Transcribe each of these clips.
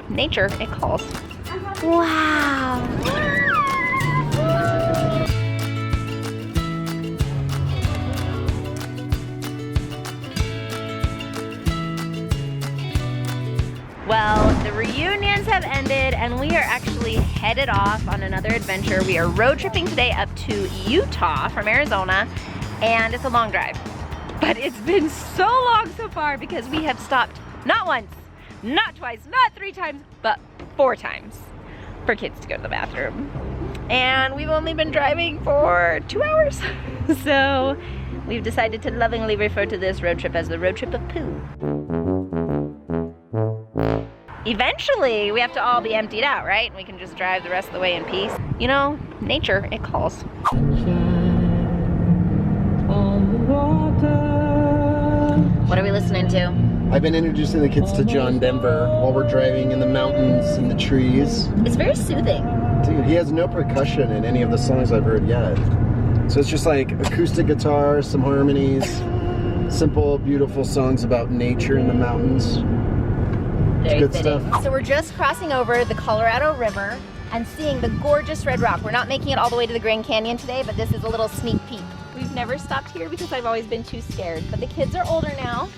nature, it calls. Wow. Well, the reunions have ended and we are actually headed off on another adventure. We are road tripping today up to Utah from Arizona, and it's a long drive. But it's been so long so far because we have stopped not once, not twice, not 3 times, but 4 times for kids to go to the bathroom. And we've only been driving for 2 hours. So we've decided to lovingly refer to this road trip as the road trip of poo. Eventually, we have to all be emptied out, right? And we can just drive the rest of the way in peace. You know, nature, it calls. What are we listening to? I've been introducing the kids to John Denver while we're driving in the mountains and the trees. It's very soothing. Dude, he has no percussion in any of the songs I've heard yet. So it's just like acoustic guitar, some harmonies, simple, beautiful songs about nature in the mountains. Very good fitting. stuff. So we're just crossing over the Colorado River and seeing the gorgeous red rock. We're not making it all the way to the Grand Canyon today, but this is a little sneak peek. We've never stopped here because I've always been too scared, but the kids are older now.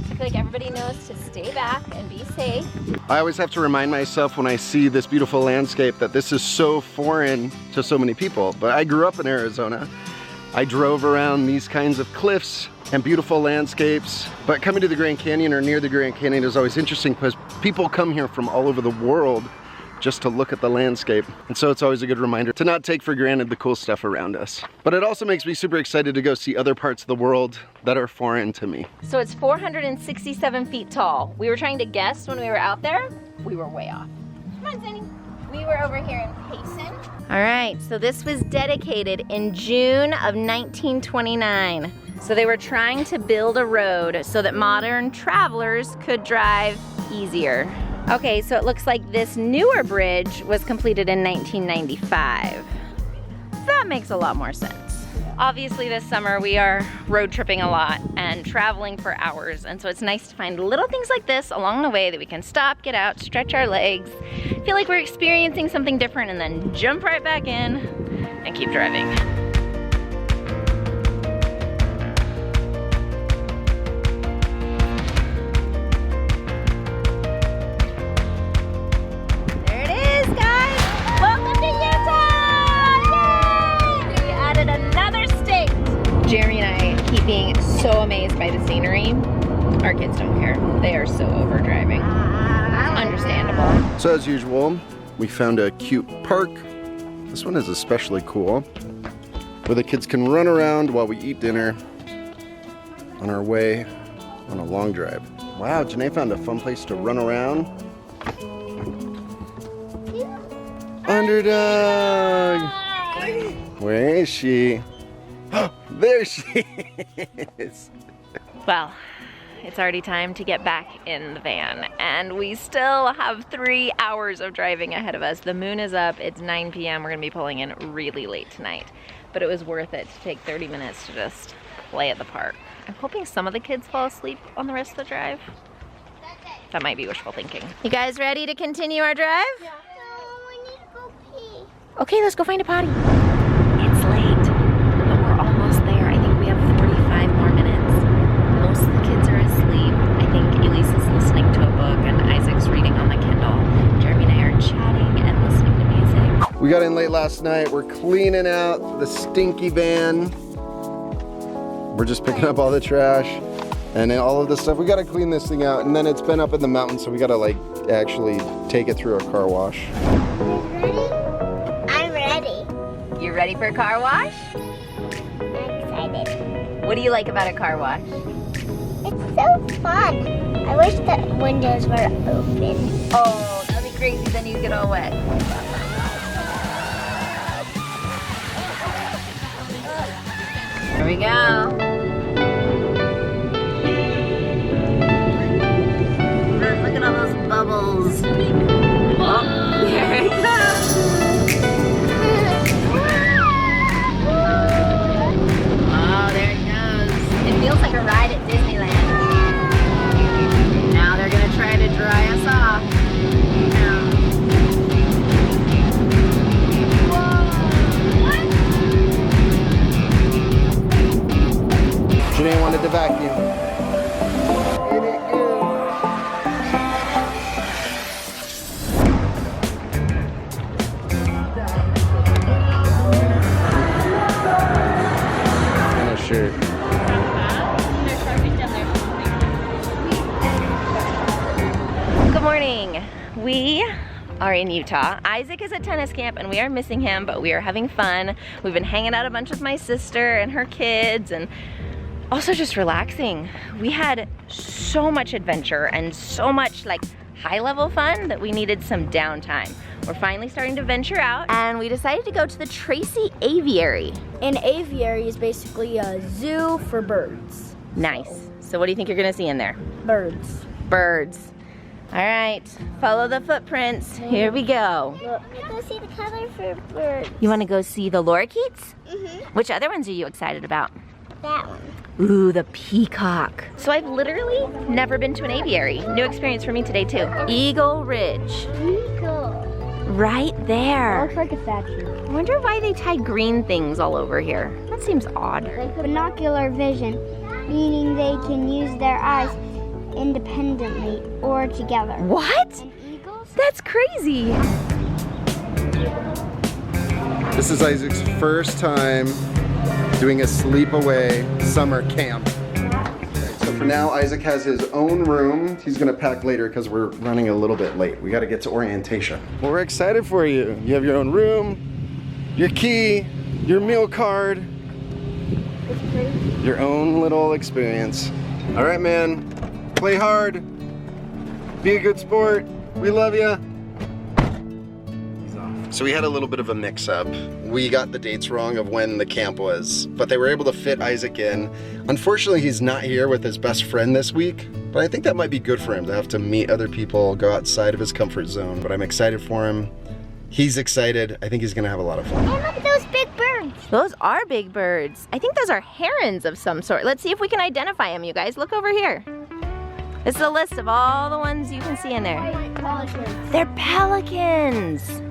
I feel like everybody knows to stay back and be safe. I always have to remind myself when I see this beautiful landscape that this is so foreign to so many people. But I grew up in Arizona. I drove around these kinds of cliffs and beautiful landscapes. But coming to the Grand Canyon or near the Grand Canyon is always interesting because people come here from all over the world just to look at the landscape. And so it's always a good reminder to not take for granted the cool stuff around us. But it also makes me super excited to go see other parts of the world that are foreign to me. So it's 467 feet tall. We were trying to guess when we were out there. We were way off. Come on, Zenny. We were over here in Payson. All right, so this was dedicated in June of 1929. So they were trying to build a road so that modern travelers could drive easier. Okay, so it looks like this newer bridge was completed in 1995. That makes a lot more sense. Obviously this summer we are road tripping a lot and traveling for hours, and so it's nice to find little things like this along the way that we can stop, get out, stretch our legs, feel like we're experiencing something different, and then jump right back in and keep driving. Jeremy and I keep being so amazed by the scenery. Our kids don't care. They are so over driving. Understandable. So as usual, we found a cute park. This one is especially cool, where the kids can run around while we eat dinner on our way on a long drive. Wow, Janae found a fun place to run around. Underdog! Where is she? There she is. Well, it's already time to get back in the van, and we still have 3 hours of driving ahead of us. The moon is up, it's 9 p.m. We're gonna be pulling in really late tonight, but it was worth it to take 30 minutes to just play at the park. I'm hoping some of the kids fall asleep on the rest of the drive. That might be wishful thinking. You guys ready to continue our drive? Yeah. No, I need to go pee. Okay, let's go find a potty. It's late, but we're almost there. I think we have 45 more minutes. Most of the kids are asleep. I think Elise is listening to a book and Isaac's reading on the Kindle. Jeremy and I are chatting and listening to music. We got in late last night. We're cleaning out the stinky van. We're just picking up all the trash and then all of the stuff. We gotta clean this thing out, and then it's been up in the mountains, so we gotta like actually take it through a car wash. I'm ready. You ready for a car wash? I'm excited. What do you like about a car wash? It's so fun. I wish the windows were open. Oh, that'd be crazy, then you'd get all wet. Here we go. Look at all those bubbles. Oh, there it goes. Oh, there it goes. It feels like a ride at Disneyland. Now they're gonna try to dry us off. we are in Utah. Isaac is at tennis camp and we are missing him, but we are having fun. We've been hanging out a bunch with my sister and her kids and also just relaxing. We had so much adventure and so much like high-level fun that we needed some downtime. We're finally starting to venture out and we decided to go to the Tracy Aviary. An aviary is basically a zoo for birds. Nice. So what do you think you're gonna see in there? Birds. Birds. All right, follow the footprints. Here we go. Look, go see the colorful birds. You wanna go see the lorikeets? Mm-hmm. Which other ones are you excited about? That one. Ooh, the peacock. So I've literally never been to an aviary. New experience for me today too. Eagle Ridge. Eagle. Right there. Looks like a statue. I wonder why they tie green things all over here. That seems odd. Binocular vision, meaning they can use their eyes independently or together. What? And eagles? That's crazy. This is Isaac's first time doing a sleepaway summer camp. So for now, Isaac has his own room. He's gonna pack later because we're running a little bit late. We gotta get to orientation. Well, we're excited for you. You have your own room, your key, your meal card, your own little experience. All right, man, play hard, be a good sport. We love you. So we had a little bit of a mix-up. We got the dates wrong of when the camp was, but they were able to fit Isaac in. Unfortunately, he's not here with his best friend this week, but I think that might be good for him to have to meet other people, go outside of his comfort zone. But I'm excited for him. He's excited. I think he's gonna have a lot of fun. And look at those big birds. Those are big birds. I think those are herons of some sort. Let's see if we can identify them, you guys. Look over here. This is a list of all the ones you can see in there. Pelicans. They're pelicans.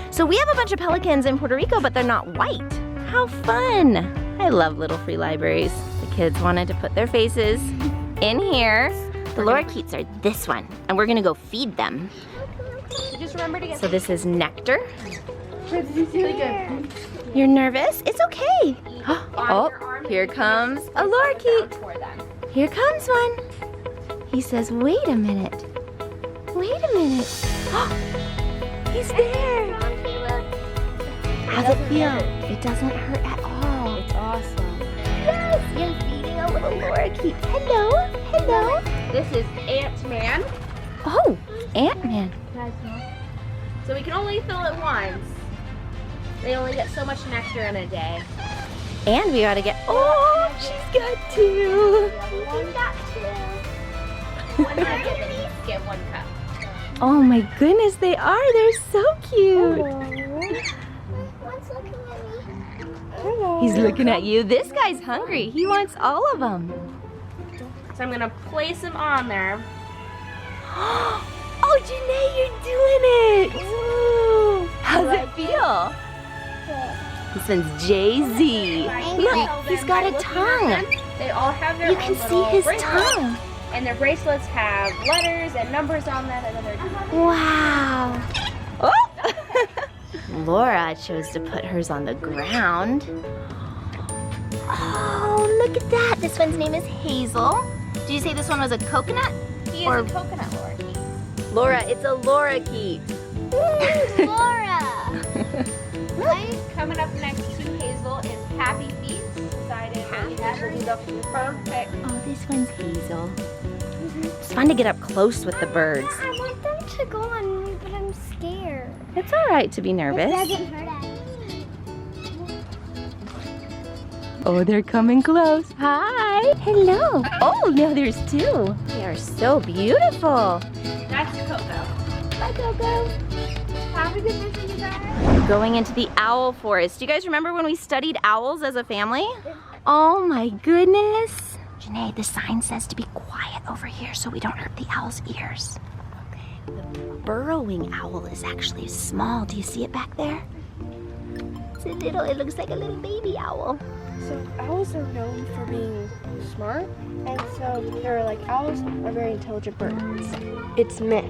So we have a bunch of pelicans in Puerto Rico, but they're not white. How fun. I love little free libraries. The kids wanted to put their faces in here. The lorikeets are this one, and we're gonna go feed them. Just remember to get. So this is nectar. Really good. You're nervous? It's okay. Oh, here comes a lorikeet. Here comes one. He says, wait a minute. Wait a minute. He's there. How's it feel? It doesn't hurt at all. It's awesome. Yes, you're feeding a little lorikeet. Hello, hello. This is Ant-Man. Oh, Ant-Man. So we can only fill it once. They only get so much nectar in a day. And we gotta get, oh, she's got two. Get 1 cup. Oh my goodness, they are. They're so cute. One's looking at me. He's looking at you. This guy's hungry. He wants all of them. So I'm gonna place them on there. Oh, Janae, you're doing it. Ooh. How's it feel? This one's Jay-Z. Look, he's got a tongue. They all have their You own can see little his bracelets, tongue. and their bracelets have letters and numbers on them, and then they're Wow. Oh! Laura chose to put hers on the ground. Oh, look at that. This one's name is Hazel. Did you say this one was a coconut? He is Or- a coconut lorikeet. Laura, it's a lorikeet. Laura. Coming up next to Hazel is Happy Feet. Decided Hazel is the perfect. Oh, this one's Hazel. It's fun to get up close with the birds. I want them to go on me, but I'm scared. It's all right to be nervous. Doesn't hurt us. Oh, they're coming close. Hi. Hello. Oh, no, there's two. They are so beautiful. That's Coco. Bye, Coco. Have a good visit, you guys. We're going into the owl forest. Do you guys remember when we studied owls as a family? Oh my goodness. Janae, the sign says to be quiet over here so we don't hurt the owl's ears. Okay. The burrowing owl is actually small. Do you see it back there? It's a little, it looks like a little baby owl. So owls are known for being smart, and so they're like owls are very intelligent birds. It's myth.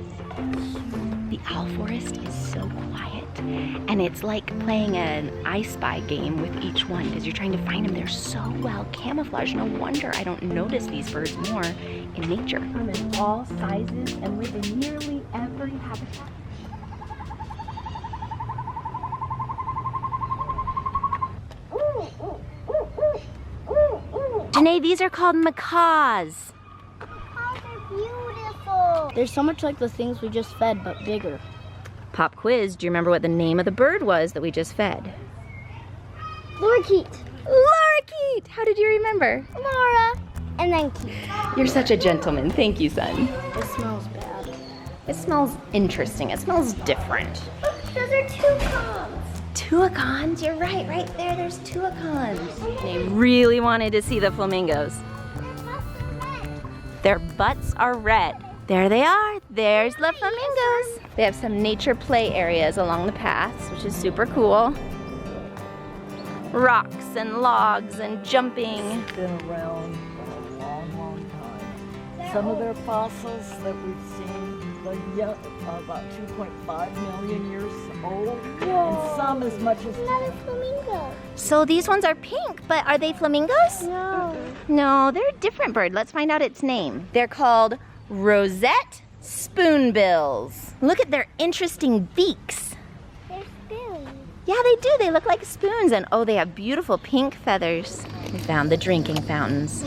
The The owl forest is so quiet, and it's like playing an I Spy game with each one because you're trying to find them. They're so well camouflaged. No wonder I don't notice these birds more in nature. Come in all sizes and live in nearly every habitat. Janae, these are called macaws. Oh, they're beautiful. They're so much like the things we just fed, but bigger. Pop quiz, do you remember what the name of the bird was that we just fed? Lorikeet. Lorikeet! How did you remember? Laura. And then Keith. You're such a gentleman. Thank you, son. It smells bad. It smells interesting. It smells different. Those are toucans. Toucans? You're right. Right there, there's toucans. They really wanted to see the flamingos. Their butts are red. There they are. There's the flamingos. They have some nature play areas along the paths, which is super cool. Rocks and logs and jumping. It's been around for a long, long time. Some of their fossils that we've seen, they're young, about 2.5 million years old, and some as much as Another flamingo. So these ones are pink, but are they flamingos? No. No, they're a different bird. Let's find out its name. They're called rosette spoonbills. Look at their interesting beaks. They're spoons. Yeah, they do. They look like spoons. And oh, they have beautiful pink feathers. We found the drinking fountains.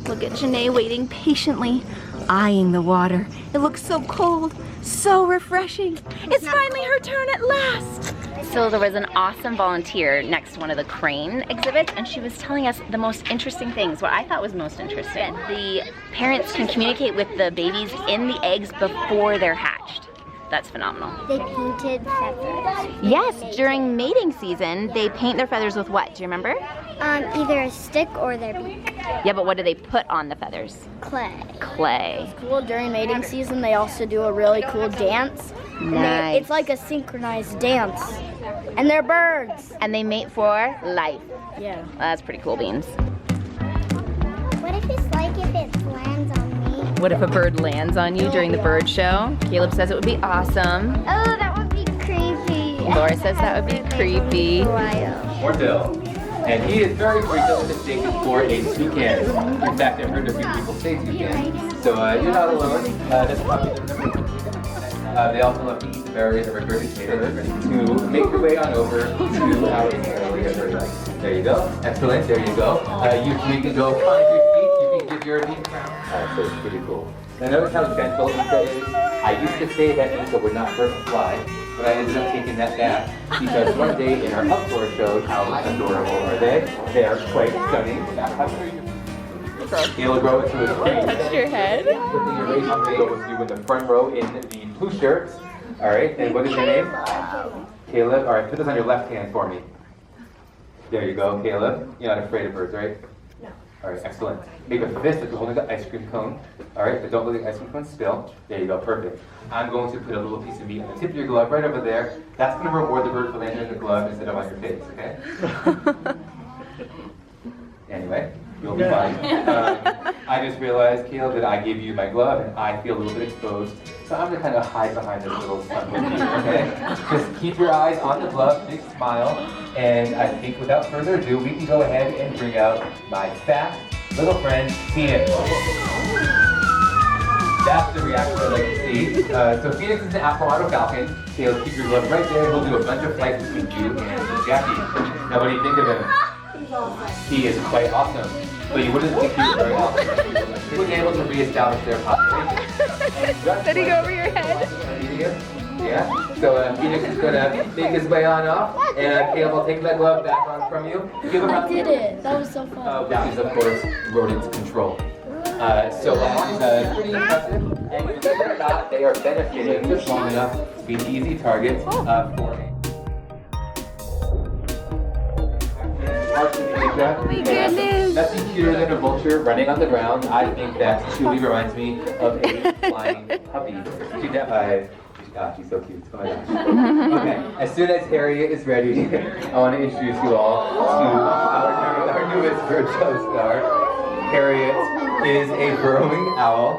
Look at Janae waiting patiently, eyeing the water. It looks so cold, so refreshing. It's finally her turn at last. So there was an awesome volunteer next to one of the crane exhibits, and she was telling us the most interesting things, what I thought was most interesting. The parents can communicate with the babies in the eggs before they're hatched. That's phenomenal. They painted feathers. Yes, during mating season, they paint their feathers with what? Do you remember? Either a stick or their beak. Yeah, but what do they put on the feathers? Clay. Clay. Cool, during mating season, they also do a really cool dance. Nice. It's like a synchronized dance. And they're birds. And they mate for life. Yeah. Well, that's pretty cool beans. What if it's like if it lands on me? What if a bird lands on you during the bird show? Caleb says it would be awesome. Oh, that would be creepy. Laura says that would be creepy. Or Bill. And he is very frequently mistaken for a toucan. In fact, I've heard a few people say toucan. So you're not alone. That's probably the number one. They also love to eat the berries that regurgitated to make your way on over to our area. There you go. Excellent. There you go. You can go climb your feet. You can give your feet around. So it's pretty cool. Now notice how gentle Ika is. I used to say that Ika would not hurt a fly, but I ended up taking that back because one day in our outdoor show, how adorable are they? They are quite stunning. He'll grow into his face. Touch your head. Putting your race on go with you in the front row in the blue shirts. All right, and what is your name? Caleb. All right, put this on your left hand for me. There you go, Caleb. You're not afraid of birds, right? No. All right, excellent. Make a fist if you're holding the ice cream cone. All right, but don't let the ice cream cone spill. There you go, perfect. I'm going to put a little piece of meat on the tip of your glove right over there. That's going to reward the bird for landing in the glove instead of on your face, okay? Anyway, you'll be fine. I just realized, Caleb, that I gave you my glove and I feel a little bit exposed. So I'm gonna kind of hide behind this little stuff with you, okay? Just keep your eyes on the glove, big smile, and I think without further ado, we can go ahead and bring out my fat little friend, Phoenix. That's the reaction I like to see. So Phoenix is an Afro-Auto Falcon. Caleb, keep your glove right there. He'll do a bunch of flights between you and Jackie. Now what do you think of him? He is quite awesome. But you wouldn't think he was very awesome. He was able to reestablish their population. Did he go over your head? Yeah. So Phoenix is going to make his way on off. And Caleb will take that glove back on from you. I did it. That was so fun. That is, of course, rodent control. So it's pretty impressive. And believe it or not, they are benefiting just long enough to be easy targets for me. Oh my goodness. Nothing cuter than a vulture running on the ground. I think that truly reminds me of a flying puppy. She's she's so cute. Oh my gosh. Okay, as soon as Harriet is ready, I want to introduce you all to our newest bird show star. Harriet is a burrowing owl.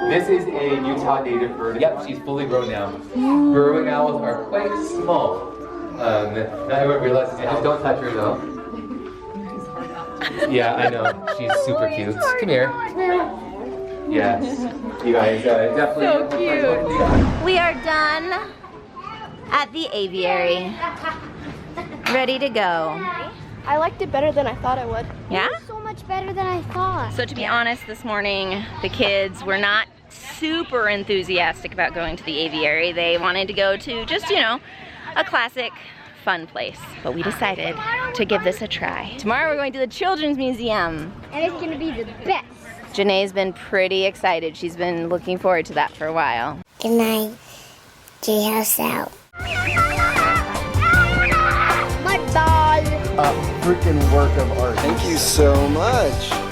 This is a Utah native bird. Yep, she's fully grown now. Burrowing owls are quite small. Not everyone realizes it. Just don't touch her though. Yeah, I know. She's super cute. Come here. Yes. You guys definitely. So cute. We are done at the aviary. Ready to go. I liked it better than I thought I would. Yeah? So much better than I thought. So to be honest, this morning, the kids were not super enthusiastic about going to the aviary. They wanted to go to just, you know, a classic fun place. But we decided to give this a try. Tomorrow we're going to the Children's Museum. And it's gonna be the best. Janae's been pretty excited. She's been looking forward to that for a while. Good night. Treehouse out. Mud ball. A freaking work of art. Thank you so much.